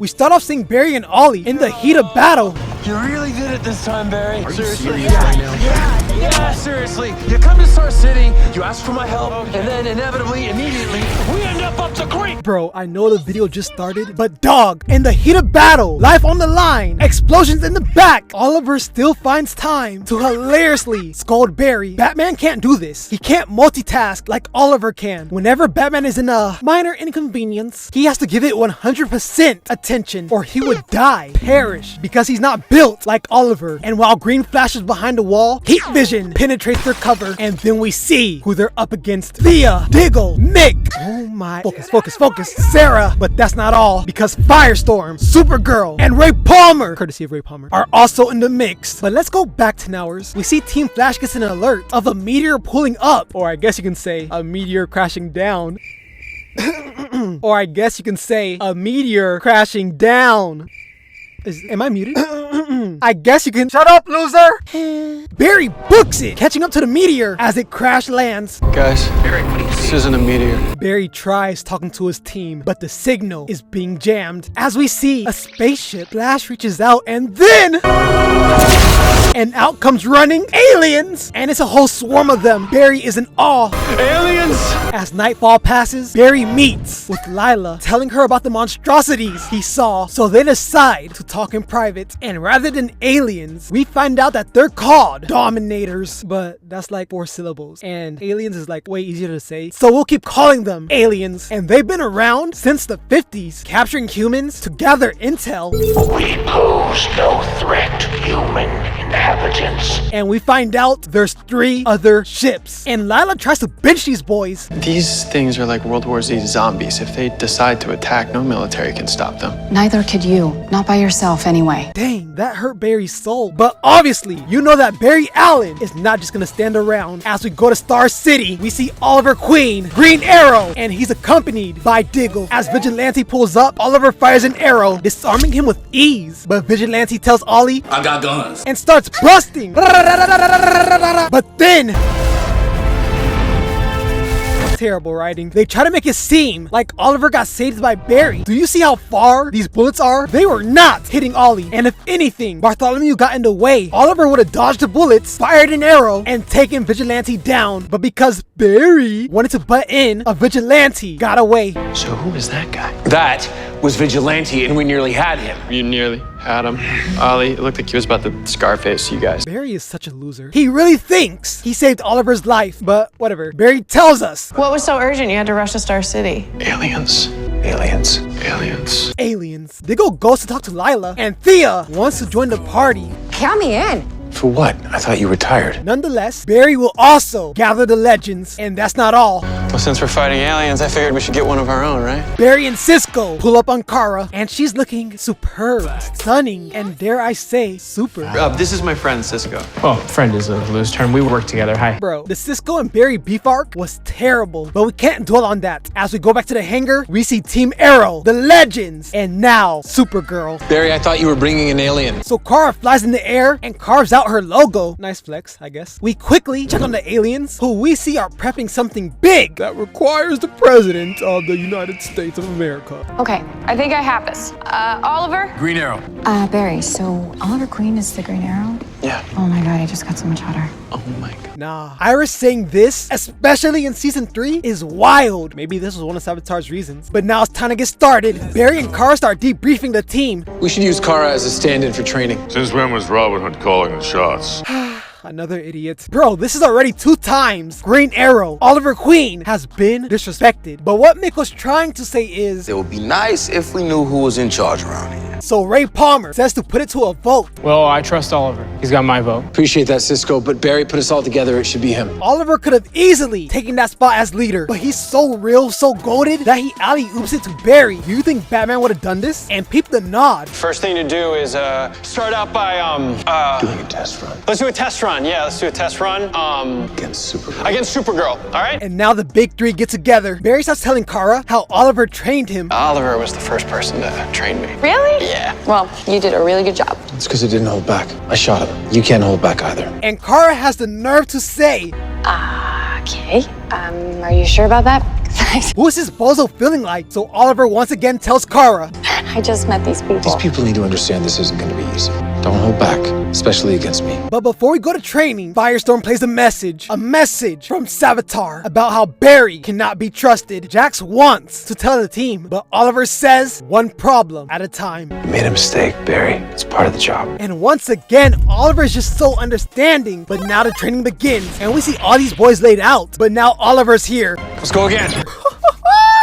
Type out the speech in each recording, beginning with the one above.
We start off seeing Barry and Ollie in the heat of battle. You really did it this time, Barry. Are you serious Yeah, right now? yeah, seriously. You come to Star City, you ask for my help, and then inevitably, immediately, we end up the creek. Bro, I know the video just started, but dog, in the heat of battle, life on the line, explosions in the back, Oliver still finds time to hilariously scold Barry. Batman can't do this. He can't multitask like Oliver can. Whenever Batman is in a minor inconvenience, he has to give it 100% attention or he would die, perish, because he's not built like Oliver. And while Green flashes behind the wall, heat vision penetrates their cover, and then we see who they're up against. Thea, Diggle, Mick. Oh my. Focus. Sarah. But that's not all, because Firestorm, Supergirl, and Ray Palmer, courtesy of Ray Palmer, are also in the mix. But let's go back 10 hours. We see Team Flash gets an alert of a meteor pulling up, or I guess you can say a meteor crashing down. Or I guess you can say a meteor crashing down. Am I muted? I guess you can. Shut up, loser! Barry books it, catching up to the meteor as it crash lands. Guys, this isn't a meteor. Barry tries talking to his team, but the signal is being jammed. As we see a spaceship, Flash reaches out and then... and out comes running aliens! And it's a whole swarm of them. Barry is in awe. Aliens! As nightfall passes, Barry meets with Lila, telling her about the monstrosities he saw. So they decide to talk in private. And rather than aliens, we find out that they're called dominators. But that's like 4 syllables. And aliens is like way easier to say. So we'll keep calling them aliens. And they've been around since the 50s, capturing humans to gather intel. We pose no threat to human inhabitants. And we find out there's 3 other ships. And Lila tries to bench these boys. These things are like World War Z zombies. If they decide to attack, no military can stop them. Neither could you. Not by yourself, anyway. Dang, that hurt Barry's soul. But obviously, you know that Barry Allen is not just gonna stand around. As we go to Star City, we see Oliver Queen, Green Arrow, and he's accompanied by Diggle. As Vigilante pulls up, Oliver fires an arrow, disarming him with ease. But Vigilante tells Ollie, I got guns, and starts busting. But then... terrible writing. They try to make it seem like Oliver got saved by Barry. Do you see how far these bullets are? They were not hitting Ollie. And if anything, Bartholomew got in the way. Oliver would have dodged the bullets, fired an arrow, and taken Vigilante down. But because Barry wanted to butt in, a Vigilante got away. So who is that guy? That was Vigilante, and we nearly had him. You nearly had him. Ollie, it looked like he was about to Scarface you guys. Barry is such a loser. He really thinks he saved Oliver's life, but whatever. Barry tells us. What was so urgent you had to rush to Star City? Aliens. Aliens. Diggle goes to talk to Lila, and Thea wants to join the party. Count me in. For what? I thought you retired. Nonetheless, Barry will also gather the legends, and that's not all. Well, since we're fighting aliens, I figured we should get one of our own, right? Barry and Cisco pull up on Kara, and she's looking superb, stunning, and dare I say, super. This is my friend, Cisco. Oh, friend is a loose term. We work together. Hi. Bro, the Cisco and Barry beef arc was terrible, but we can't dwell on that. As we go back to the hangar, we see Team Arrow, the legends, and now Supergirl. Barry, I thought you were bringing an alien. So Kara flies in the air and carves out her logo. Nice flex, I guess. We quickly check on the aliens, who we see are prepping something big that requires the President of the United States of America. Okay, I think I have this. Oliver? Green Arrow. Barry, so Oliver Queen is the Green Arrow? Yeah. Oh my god, he just got so much hotter. Oh my god. Nah, Iris saying this, especially in season 3, is wild. Maybe this was one of Savitar's reasons. But now it's time to get started. Barry and Kara start debriefing the team. We should use Kara as a stand-in for training. Since when was Robin Hood calling the shots? Another idiot. Bro, this is already 2 times Green Arrow, Oliver Queen, has been disrespected. But what Mick was trying to say is, it would be nice if we knew who was in charge around here. so Ray Palmer says to put it to a vote. Well, I trust Oliver. He's got my vote. Appreciate that, Cisco, but Barry put us all together. It should be him. Oliver could have easily taken that spot as leader, but he's so real, so goated that he alley-oops it to Barry. Do you think Batman would have done this? And peep the nod. First thing to do is start out by Doing a test run. let's do a test run. Yeah, let's do a test run. Against Supergirl. Against Supergirl. All right. And now the big 3 get together. Barry starts telling Kara how Oliver trained him. Oliver was the first person to train me. Really? Yeah. Well, you did a really good job. It's because it didn't hold back. I shot him. You can't hold back either. And Kara has the nerve to say, Okay. Are you sure about that? Who's this bozo feeling like? So Oliver once again tells Kara, I just met these people. These people need to understand this isn't going to be easy. Don't hold back, especially against me. but before we go to training, Firestorm plays a message from Savitar about how Barry cannot be trusted. Jax wants to tell the team, but Oliver says one problem at a time. You made a mistake, Barry. It's part of the job. And once again, Oliver is just so understanding. But now the training begins, and we see all these boys laid out. But now Oliver's here. Let's go again.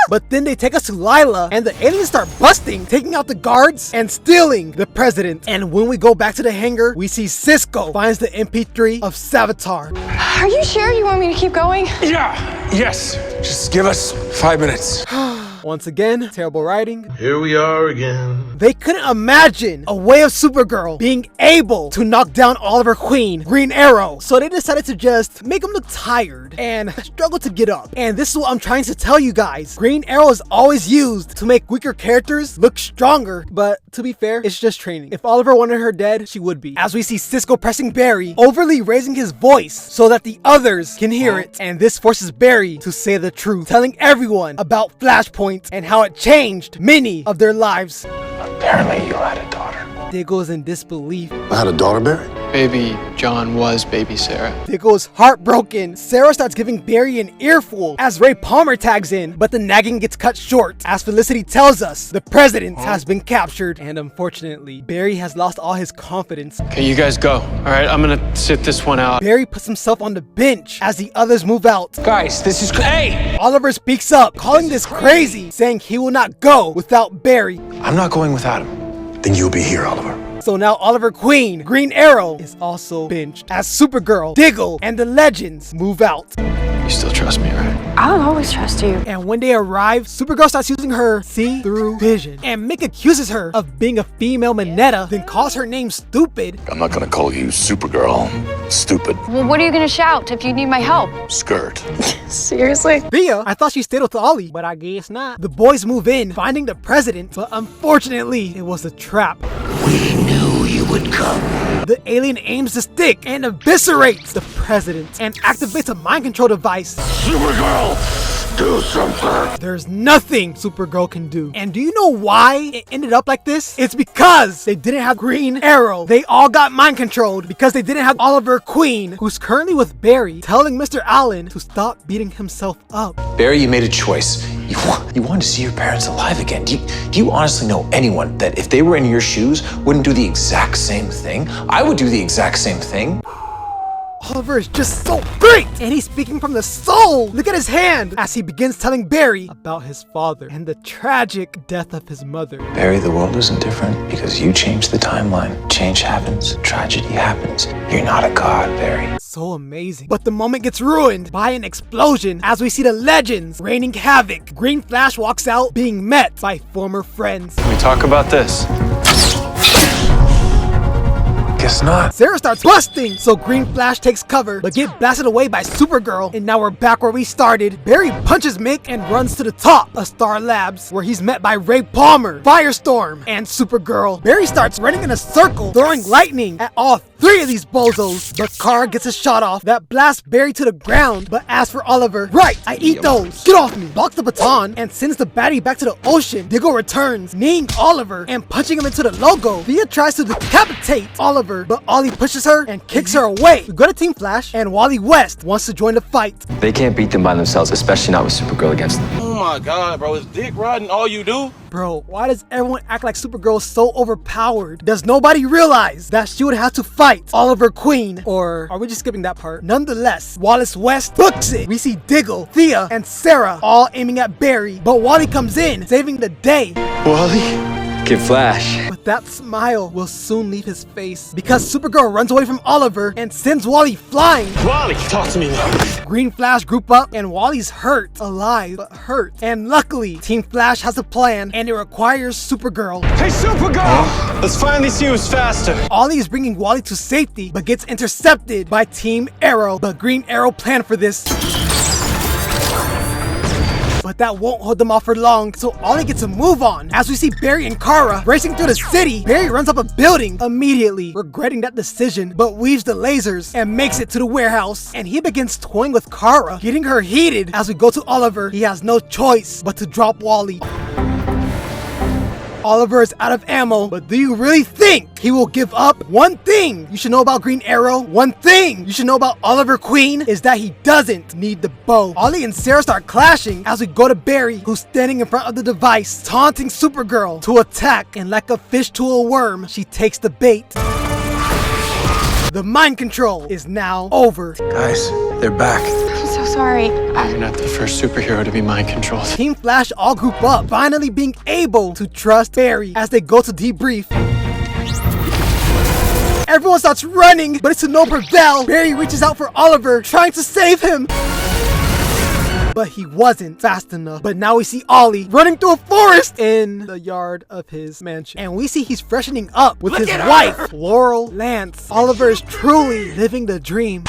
But then they take us to Lila, and the aliens start busting, taking out the guards and stealing the president. And when we go back to the hangar, we see Cisco finds the MP3 of Savitar. Are you sure you want me to keep going? Yes. Just give us 5 minutes. Once again, terrible writing. Here we are again. They couldn't imagine a way of Supergirl being able to knock down Oliver Queen, Green Arrow. So they decided to just make him look tired and struggle to get up. And this is what I'm trying to tell you guys. Green Arrow is always used to make weaker characters look stronger. But to be fair, it's just training. If Oliver wanted her dead, she would be. As we see Cisco pressing Barry, overly raising his voice so that the others can hear it. And this forces Barry to say the truth, telling everyone about Flashpoint and how it changed many of their lives. Apparently you had a daughter. Diggle is in disbelief. I had a daughter, Barry? Baby John was baby Sarah. Diggle is heartbroken. Sarah starts giving Barry an earful as Ray Palmer tags in, but the nagging gets cut short as Felicity tells us the president has been captured. And unfortunately, Barry has lost all his confidence. Okay, you guys go. All right, I'm gonna sit this one out. Barry puts himself on the bench as the others move out. Guys, this is... Hey! Oliver speaks up, calling this crazy, saying he will not go without Barry. I'm not going without him. Then you'll be here, Oliver. So now Oliver Queen, Green Arrow, is also benched as Supergirl, Diggle, and the Legends move out. You still trust me, right? I'll always trust you. And when they arrive, Supergirl starts using her see-through vision. And Mick accuses her of being a female Mineta, then calls her name stupid. I'm not gonna call you Supergirl. Stupid. Well, what are you gonna shout if you need my help? Skirt. Seriously? Thea, I thought she stayed with Ollie, but I guess not. The boys move in, finding the president, but unfortunately, it was a trap. We knew you would come. The alien aims the stick and eviscerates the president and activates a mind control device. Supergirl, do something. There's nothing Supergirl can do. And do you know why it ended up like this? It's because they didn't have Green Arrow. They all got mind controlled because they didn't have Oliver Queen, who's currently with Barry, telling Mr. Allen to stop beating himself up. Barry, you made a choice. You wanted to see your parents alive again. Do you honestly know anyone that if they were in your shoes wouldn't do the exact same thing? I would do the exact same thing. Oliver is just so great! And he's speaking from the soul! Look at his hand! As he begins telling Barry about his father and the tragic death of his mother. Barry, the world isn't different because you changed the timeline. Change happens. Tragedy happens. You're not a god, Barry. So amazing. But the moment gets ruined by an explosion as we see the Legends raining havoc. Green Flash walks out being met by former friends. Can we talk about this? Guess not. Sarah starts busting, so Green Flash takes cover, but get blasted away by Supergirl. And now we're back where we started. Barry punches Mick and runs to the top of Star Labs, where he's met by Ray Palmer, Firestorm, and Supergirl. Barry starts running in a circle, throwing lightning at all three of these bozos, but Kara gets a shot off that blasts Barry to the ground. But as for Oliver, right, I eat those, get off me, blocks the baton and sends the baddie back to the ocean. Diggle returns, kneeing Oliver and punching him into the logo. Thea tries to decapitate Oliver, but Ollie pushes her and kicks her away. We go to Team Flash, and Wally West wants to join the fight. They can't beat them by themselves, especially not with Supergirl against them. Oh my god, bro, is dick riding all you do? Bro, why does everyone act like Supergirl is so overpowered? Does nobody realize that she would have to fight Oliver Queen? Or are we just skipping that part? Nonetheless, Wallace West books it. We see Diggle, Thea, and Sarah all aiming at Barry, but Wally comes in, saving the day. Wally? Kid Flash. But that smile will soon leave his face because Supergirl runs away from Oliver and sends Wally flying. Wally, talk to me now. Green Flash group up and Wally's hurt, alive, but hurt. And luckily, Team Flash has a plan and it requires Supergirl. Hey, Supergirl! Let's finally see who's faster. Ollie is bringing Wally to safety, but gets intercepted by Team Arrow. But Green Arrow planned for this. But but that won't hold them off for long, so Ollie gets a move on. As we see Barry and Kara racing through the city, Barry runs up a building immediately, regretting that decision, but weaves the lasers and makes it to the warehouse. And he begins toying with Kara, getting her heated. As we go to Oliver, he has no choice but to drop Wally. Oliver is out of ammo, but do you really think he will give up? One thing you should know about Green Arrow, one thing you should know about Oliver Queen is that he doesn't need the bow. Ollie and Sarah start clashing as we go to Barry, who's standing in front of the device, taunting Supergirl to attack, and like a fish to a worm, she takes the bait. The mind control is now over. Guys, they're back. I'm so sorry. You're not the first superhero to be mind controlled. Team Flash all group up, finally being able to trust Barry as they go to debrief. Everyone starts running, but it's to no prevail. Barry reaches out for Oliver, trying to save him. But he wasn't fast enough. But now we see Ollie running through a forest in the yard of his mansion. And we see he's freshening up with his wife, Laurel Lance. Oliver is truly living the dream.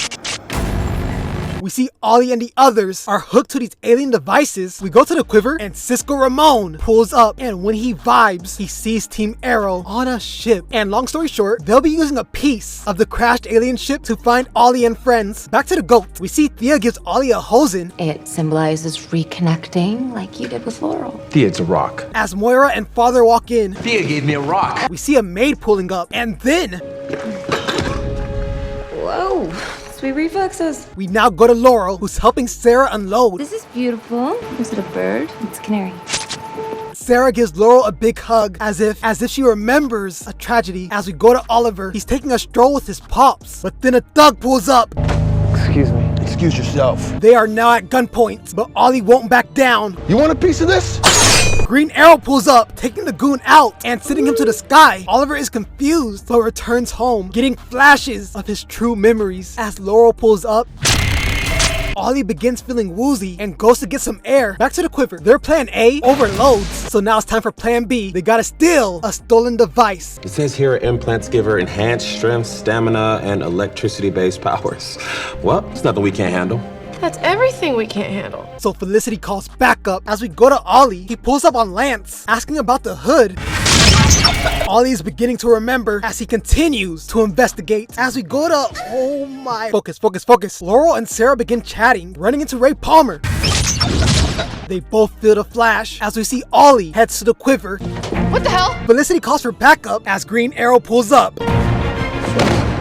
We see Ollie and the others are hooked to these alien devices. We go to the quiver and Cisco Ramon pulls up, and when he vibes, he sees Team Arrow on a ship. And long story short, they'll be using a piece of the crashed alien ship to find Ollie and friends. Back to the GOAT. We see Thea gives Ollie a hosen. It symbolizes reconnecting like you did with Laurel. Thea, it's a rock. As Moira and Father walk in, Thea gave me a rock. we see a maid pulling up, and then Whoa. Sweet reflexes. we now go to Laurel, who's helping Sarah unload. This is beautiful. Is it a bird? It's a canary. Sarah gives Laurel a big hug as if she remembers a tragedy. As we go to Oliver, he's taking a stroll with his pops, but then a thug pulls up. Excuse me. Excuse yourself. They are now at gunpoint, but Ollie won't back down. You want a piece of this? Green Arrow pulls up, taking the goon out and sending him to the sky. Oliver is confused, but returns home, getting flashes of his true memories. As Laurel pulls up, Ollie begins feeling woozy and goes to get some air. Back to the quiver. Their plan A overloads, so now it's time for plan B. They gotta steal a stolen device. It says here implants give her enhanced strength, stamina, and electricity-based powers. Well, it's nothing we can't handle. That's everything we can't handle. So Felicity calls backup. As we go to Ollie, he pulls up on Lance, asking about the hood. Ollie is beginning to remember as he continues to investigate. As we go to, oh my, focus. Laurel and Sarah begin chatting, running into Ray Palmer. They both feel the flash as we see Ollie heads to the quiver. What the hell? Felicity calls for backup as Green Arrow pulls up.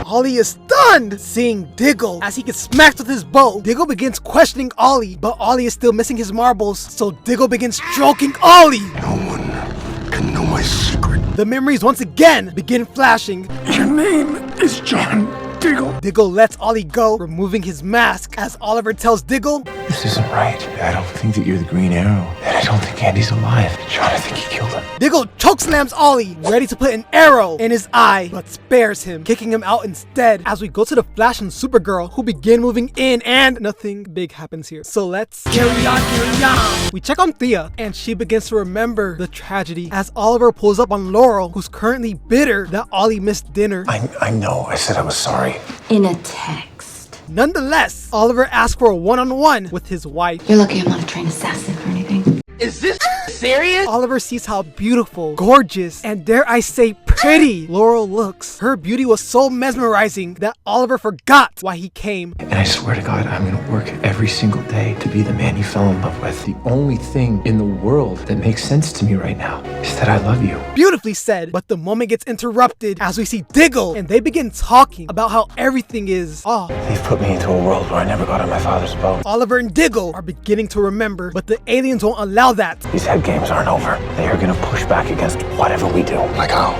Ollie is stunned, seeing Diggle as he gets smacked with his bow. Diggle begins questioning Ollie, but Ollie is still missing his marbles, so Diggle begins stroking Ollie. No one can know my secret. The memories once again begin flashing. Your name is John Diggle. Diggle lets Ollie go, removing his mask as Oliver tells Diggle, This isn't right. I don't think that you're the Green Arrow. And I don't think Andy's alive. John, I think he killed him. Diggle chokeslams Ollie, ready to put an arrow in his eye, but spares him, kicking him out instead. As we go to the Flash and Supergirl, who begin moving in, and nothing big happens here. So let's carry on. We check on Thea, and she begins to remember the tragedy as Oliver pulls up on Laurel, who's currently bitter that Ollie missed dinner. I know. I said I was sorry. In a text. Nonetheless, Oliver asks for a one-on-one with his wife. You're lucky I'm not a trained assassin or anything. Is this serious? Oliver sees how beautiful, gorgeous, and dare I say pretty Laurel looks. Her beauty was so mesmerizing that Oliver forgot why he came. And I swear to God, I'm gonna work every single day to be the man you fell in love with. The only thing in the world that makes sense to me right now is that I love you. Beautifully said, but the moment gets interrupted as we see Diggle, and they begin talking about how everything is off. They've put me into a world where I never got on my father's boat. Oliver and Diggle are beginning to remember, but the aliens won't allow that. These head games aren't over. They are gonna push back against whatever we do. Like how?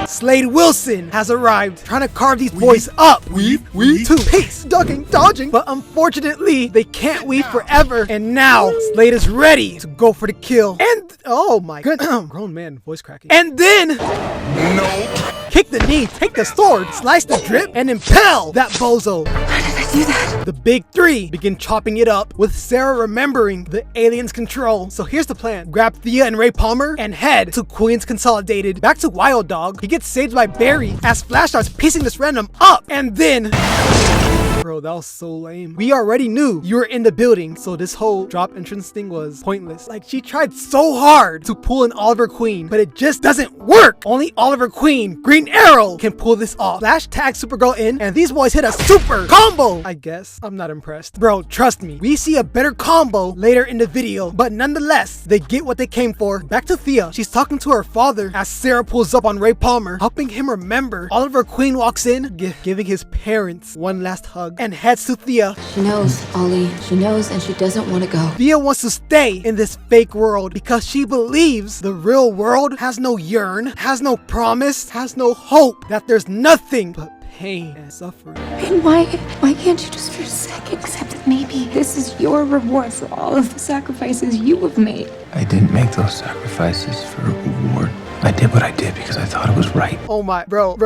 Slade Wilson has arrived, trying to carve these boys up. Weave to peace, ducking, dodging, but unfortunately, they can't weave forever. And now, Slade is ready to go for the kill. And, oh my goodness, grown man voice cracking. And then, kick the knee, take the sword, slice the drip, and impale that bozo. How did I do that? The big three begin chopping it up, with Sarah remembering the aliens' control. So here's the plan. Grab Thea and Ray Palmer and head to Queens Consolidated. Back to Wild Dog. He gets saved by Barry as Flash starts piecing this random up. And then Bro, that was so lame. We already knew you were in the building, so this whole drop entrance thing was pointless. Like, she tried so hard to pull an Oliver Queen, but it just doesn't work. Only Oliver Queen, Green Arrow, can pull this off. Flash tags Supergirl in, and these boys hit a super combo. I guess. I'm not impressed. Bro, trust me. We see a better combo later in the video, but nonetheless, they get what they came for. Back to Thea. She's talking to her father as Sarah pulls up on Ray Palmer, helping him remember. Oliver Queen walks in, giving his parents one last hug, and heads to Thea. She knows, Ollie. She knows, and she doesn't want to go. Thea wants to stay in this fake world because she believes the real world has no yearn, has no promise, has no hope, that there's nothing but pain and suffering. And why can't you just for a second accept that maybe this is your reward for all of the sacrifices you have made? I didn't make those sacrifices for a reward. I did what I did because I thought it was right. Oh my, bro!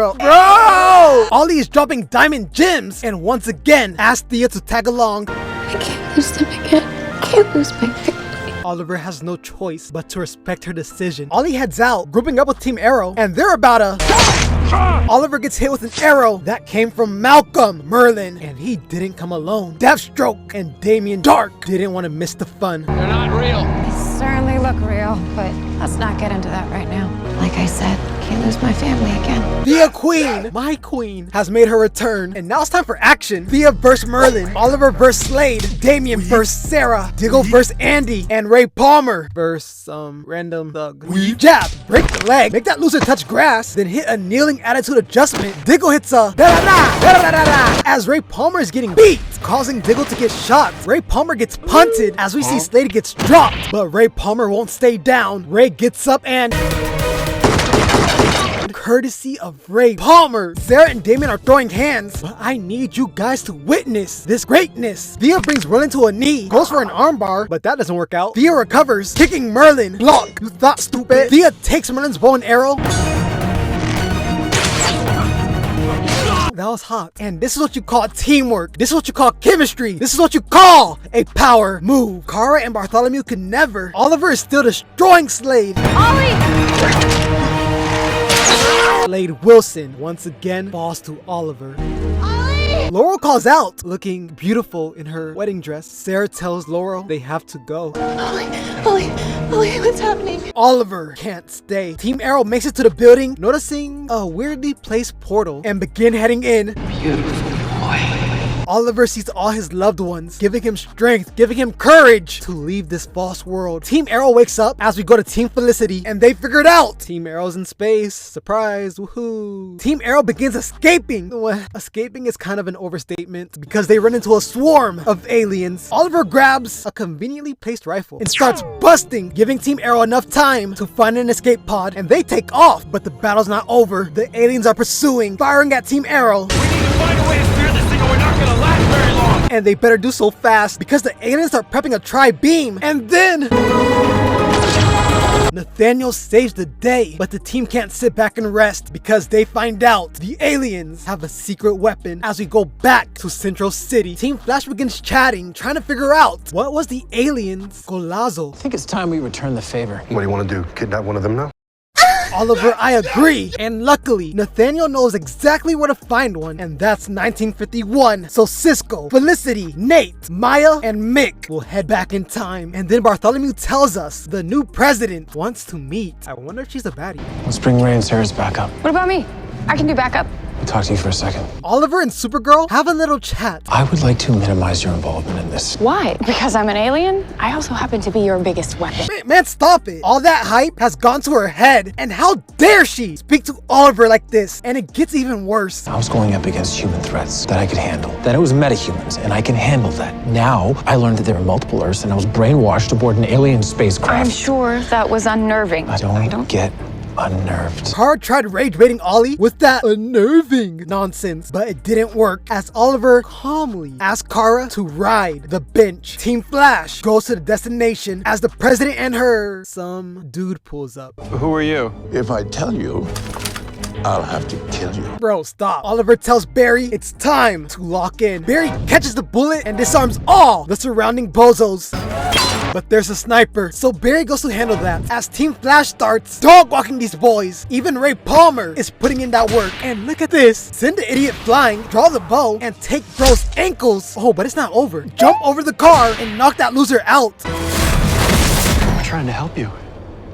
Ollie is dropping diamond gems and once again asks Thea to tag along. I can't lose them again. I can't lose my family. Oliver has no choice but to respect her decision. Ollie heads out, grouping up with Team Arrow, and they're about to... Oliver gets hit with an arrow that came from Malcolm Merlin, and he didn't come alone. Deathstroke and Damien Dark didn't want to miss the fun. They're not real. They certainly look real, but let's not get into that right now. Like I said, can't lose my family again. Thea Queen, my queen, has made her return, and now it's time for action. Thea vs. Merlin, Oliver vs. Slade, Damien vs. Sarah, Diggle vs. Andy, and Ray Palmer vs. some random thug. Jab, break the leg, make that loser touch grass, then hit a kneeling attitude adjustment. Diggle hits a da-da-da, as Ray Palmer is getting beat, causing Diggle to get shot. Ray Palmer gets punted as we see Slade gets dropped, but Ray Palmer won't stay down. Ray gets up and... courtesy of Ray Palmer, Sarah and Damien are throwing hands, but I need you guys to witness this greatness. Thea brings Merlin to a knee, goes for an armbar, but that doesn't work out. Thea recovers, kicking Merlin. Block, you thought, stupid. Thea takes Merlin's bow and arrow. That was hot. And this is what you call teamwork. This is what you call chemistry. This is what you call a power move. Kara and Bartholomew could never. Oliver is still destroying Slade. Ollie! Slade Wilson once again falls to Oliver. Ollie! Laurel calls out, looking beautiful in her wedding dress. Sarah tells Laurel they have to go. Ollie, what's happening? Oliver can't stay. Team Arrow makes it to the building, noticing a weirdly placed portal, and begin heading in. Beautiful boy. Oliver sees all his loved ones, giving him strength, giving him courage to leave this false world. Team Arrow wakes up as we go to Team Felicity, and they figure it out. Team Arrow's in space. Surprise, woohoo. Team Arrow begins escaping. Well, escaping is kind of an overstatement because they run into a swarm of aliens. Oliver grabs a conveniently placed rifle and starts busting, giving Team Arrow enough time to find an escape pod, and they take off, but the battle's not over. The aliens are pursuing, firing at Team Arrow. We need to find a way to steer this thing or we're not gonna last very long. And they better do so fast because the aliens start prepping a tri-beam, and then Nathaniel saves the day, but the team can't sit back and rest because they find out the aliens have a secret weapon. As we go back to Central City, Team Flash begins chatting, trying to figure out what was the aliens' golazo. I think it's time we return the favor. What do you want to do? Kidnap one of them now? Oliver, I agree. And luckily, Nathaniel knows exactly where to find one, and that's 1951. So Cisco, Felicity, Nate, Maya, and Mick will head back in time. And then Bartholomew tells us the new president wants to meet. I wonder if she's a baddie. Let's bring Ray and Sarah's back up. What about me? I can do backup. I'll talk to you for a second. Oliver and Supergirl have a little chat. I would like to minimize your involvement in this. Why? Because I'm an alien? I also happen to be your biggest weapon. Man, stop it. All that hype has gone to her head. And how dare she speak to Oliver like this? And it gets even worse. I was going up against human threats that I could handle. Then it was metahumans, and I can handle that. Now, I learned that there were multiple Earths, and I was brainwashed aboard an alien spacecraft. I'm sure that was unnerving. I don't get unnerved. Kara tried rage baiting Ollie with that unnerving nonsense, but it didn't work as Oliver calmly asked Kara to ride the bench. Team Flash goes to the destination as the president and some dude pulls up. Who are you? If I tell you, I'll have to kill you. Bro, stop. Oliver tells Barry it's time to lock in. Barry catches the bullet and disarms all the surrounding bozos. but there's a sniper. So Barry goes to handle that. As Team Flash starts dog walking these boys, even Ray Palmer is putting in that work. And look at this. Send the idiot flying, draw the bow, and take bro's ankles. Oh, but it's not over. Jump over the car and knock that loser out. We're trying to help you.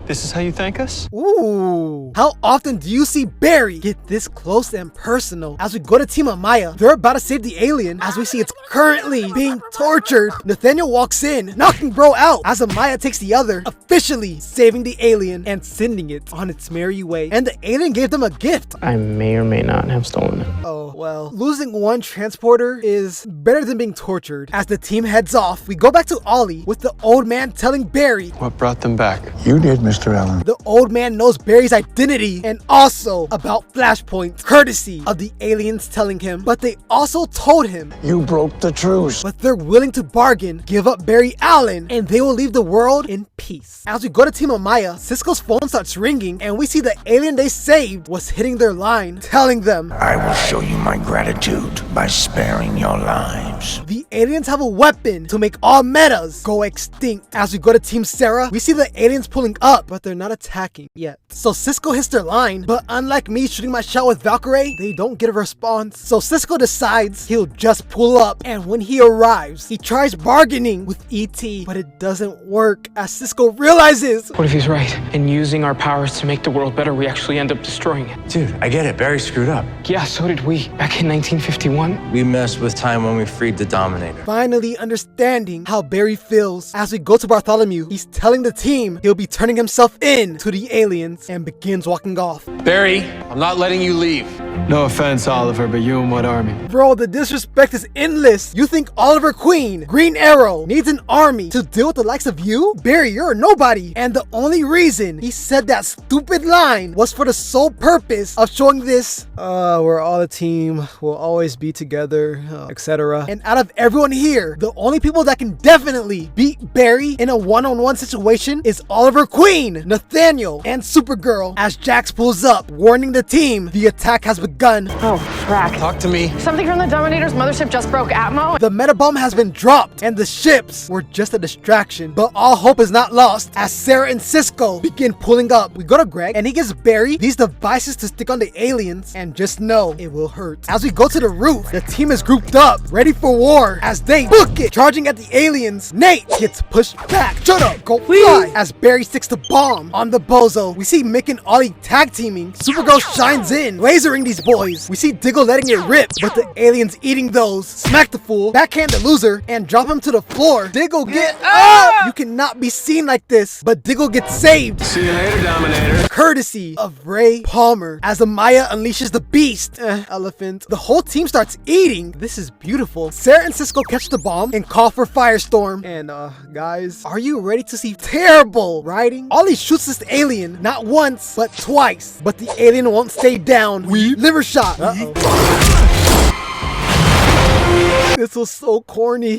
This is how you thank us? Ooh. How often do you see Barry get this close and personal? As we go to Team Amaya, they're about to save the alien. As we see it's currently being tortured. Nathaniel walks in, knocking bro out. As Amaya takes the other, officially saving the alien and sending it on its merry way. And the alien gave them a gift. I may or may not have stolen it. Oh, well. Losing one transporter is better than being tortured. As the team heads off, we go back to Ollie with the old man telling Barry What brought them back? You did, Mr. Allen. the old man knows Barry's identity and also about Flashpoint, courtesy of the aliens telling him. But they also told him You broke the truce. but they're willing to bargain, give up Barry Allen, and they will leave the world in peace. As we go to Team Amaya, Cisco's phone starts ringing, and we see the alien they saved was hitting their line, telling them I will show you my gratitude by sparing your lives. the aliens have a weapon to make all metas go extinct. As we go to Team Sarah, we see the aliens pulling up, but they're not attacking yet. So Cisco hits their line, but unlike me shooting my shot with Valkyrie, they don't get a response. So Cisco decides he'll just pull up, and when he arrives, he tries bargaining with ET, but it doesn't work as Cisco realizes What if he's right? In using our powers to make the world better, we actually end up destroying it. Dude, I get it. Barry screwed up. Yeah, so did we. Back in 1951. We messed with time when we freed the Dominator. finally understanding how Barry feels. As we go to Bartholomew, he's telling the team he'll be turning himself in to the aliens and begins walking off. Barry, I'm not letting you leave. No offense, Oliver, but you in what army? Bro, the disrespect is endless. You think Oliver Queen, Green Arrow, needs an army to deal with the likes of you? Barry, you're a nobody. And the only reason he said that stupid line was for the sole purpose of showing this, we're all a team, we'll always be together, etc. And out of everyone here, the only people that can definitely beat Barry in a one-on-one situation is Oliver Queen, Nathaniel, and Supergirl. As Jax pulls up, warning the team the attack has begun. Oh, frack. Talk to me. Something from the Dominators mothership just broke Atmo. The metabomb has been dropped, and the ships were just a distraction. But all hope is not lost as Sarah and Cisco begin pulling up. We go to Greg, and he gives Barry these devices to stick on the aliens, and just know it will hurt. As we go to the roof, the team is grouped up, ready for war, as they book it, charging at the aliens. Nate gets pushed back. Shut up, go fly! As Barry sticks the bomb on the bozo, we see Mick and Ollie tag teaming. Supergirl shines in, lasering these boys. We see Diggle letting it rip, but the aliens eating those. Smack the fool, backhand the loser, and drop him to the floor. Diggle, get up! You cannot be seen like this, but Diggle gets saved. See you later, Dominator. Courtesy of Ray Palmer. As Amaya unleashes the beast, elephant, the whole team starts eating. This is beautiful. Sarah and Cisco catch the bomb and call for Firestorm. And guys, are you ready to see terrible writing? Ollie shoots this alien, not once, but twice. But the alien won't stay down. Liver shot. This was so corny.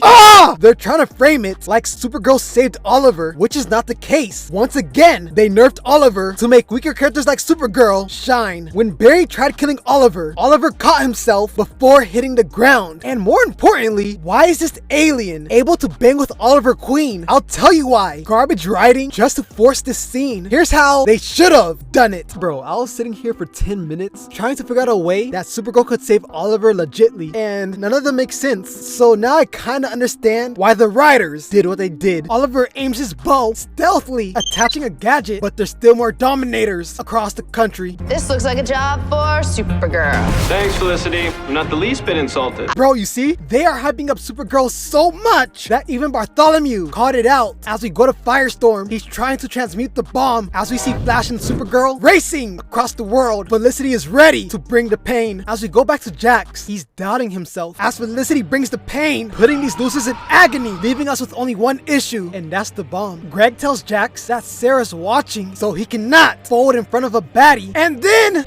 They're trying to frame it like Supergirl saved Oliver, which is not the case. Once again, they nerfed Oliver to make weaker characters like Supergirl shine. When Barry tried killing Oliver, Oliver caught himself before hitting the ground. And more importantly, why is this alien able to bang with Oliver Queen? I'll tell you why. Garbage writing just to force this scene. Here's how they should have done it. Bro, I was sitting here for 10 minutes trying to figure out a way that Supergirl could save Oliver legitly, and none of them make sense. So now I kinda understand why the writers did what they did. Oliver aims his bow stealthily, attaching a gadget, but there's still more Dominators across the country. This looks like a job for Supergirl. Thanks, Felicity. I'm not the least bit insulted. Bro, you see? They are hyping up Supergirl so much that even Bartholomew called it out. As we go to Firestorm, he's trying to transmute the bomb as we see Flash and Supergirl racing across the world. Felicity is ready to bring the pain. As we go back to Jax, he's doubting himself. As Felicity brings the pain, putting these losers in agony, leaving us with only one issue, and that's the bomb. Greg tells Jax that Sarah's watching, so he cannot fold in front of a baddie. And then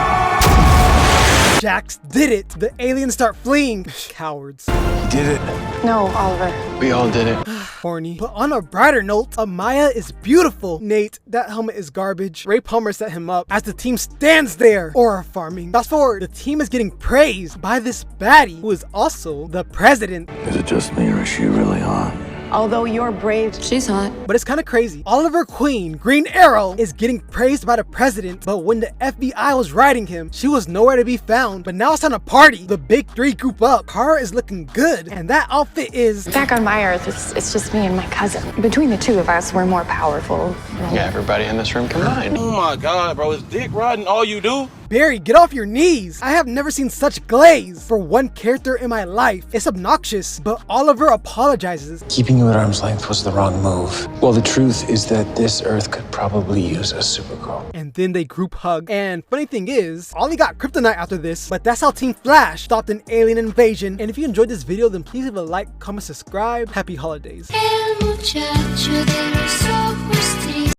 Jax did it. The aliens start fleeing. Cowards. He did it. No, Oliver. We all did it. Horny. But on a brighter note, Amaya is beautiful. Nate, that helmet is garbage. Ray Palmer set him up as the team stands there. Aura farming. Fast forward, the team is getting praised by this baddie who is also the president. Is it just me or is she really on? Although you're brave, She's hot. But it's kind of crazy. Oliver Queen, Green Arrow, is getting praised by the president, but when the FBI was writing him, she was nowhere to be found. But now it's time to party. The big three group up. Kara is looking good, and that outfit is... back on my Earth, it's just me and my cousin. Between the two of us, we're more powerful. Yeah, everybody in this room combined. Oh my God, bro, is dick riding all you do? Barry, get off your knees. I have never seen such glaze for one character in my life. It's obnoxious, but Oliver apologizes. Keeping you at arm's length was the wrong move. Well, the truth is that this Earth could probably use a Supergirl. And then they group hug. And funny thing is, Ollie got kryptonite after this, but that's how Team Flash stopped an alien invasion. And if you enjoyed this video, then please leave a like, comment, subscribe. Happy holidays.